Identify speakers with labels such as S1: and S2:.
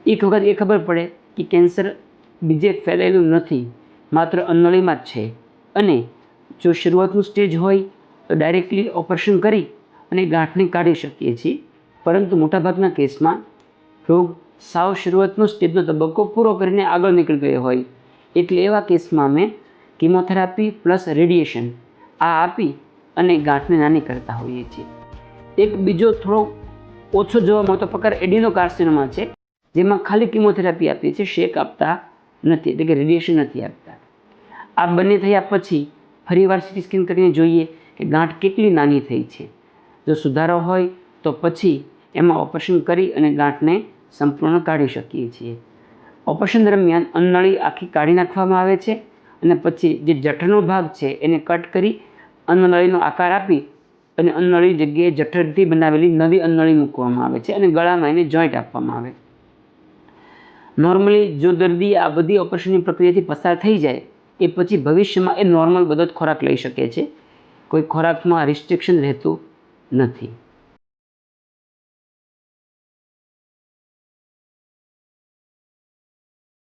S1: એક વખત એ ખબર પડે કે કેન્સર બીજે ફેલાયેલું નથી, માત્ર અન્નળીમાં જ છે, અને જો શરૂઆતનું સ્ટેજ હોય તો ડાયરેક્ટલી ઓપરેશન કરી અને ગાંઠને કાઢી શકીએ છીએ. પરંતુ મોટાભાગના કેસમાં રોગ સાવ શરૂઆતનો સ્ટેજનો તબક્કો પૂરો કરીને આગળ નીકળી ગયો હોય, એટલે એવા કેસમાં અમે કિમોથેરાપી પ્લસ રેડિયેશન આ આપી અને ગાંઠને નાની કરતા હોઈએ છીએ. એક બીજો થોડો ઓછો જોવા મળતો પ્રકાર એડિનોકાર્સિનોમા છે, જેમાં ખાલી કિમોથેરાપી આપીએ છીએ, શેક આપતા નથી, એટલે કે રેડિયેશન નથી આપતા. આ બંને થયા પછી ફરીવાર સીટી સ્કેન કરીને જોઈએ કે ગાંઠ કેટલી નાની થઈ છે. જો સુધારો હોય તો પછી એમાં ઓપરેશન કરી અને ગાંઠને સંપૂર્ણ કાઢી શકીએ છીએ. ઓપરેશન દરમિયાન અન્નળી આખી કાઢી નાખવામાં આવે છે અને પછી જે જઠરનો ભાગ છે એને કટ કરી અન્નનળીનો આકાર આપી અને અન્નળી જગ્યાએ જઠરથી બનાવેલી નવી અન્નળી મૂકવામાં આવે છે અને ગળામાં એને જોઈન્ટ આપવામાં આવે. નોર્મલી જો દર્દી આ બધી ઓપરેશનની પ્રક્રિયાથી પસાર થઈ જાય એ પછી ભવિષ્યમાં એ નોર્મલ બધો જ ખોરાક લઈ શકે છે. કોઈ ખોરાકમાં રિસ્ટ્રિક્શન રહેતું નથી.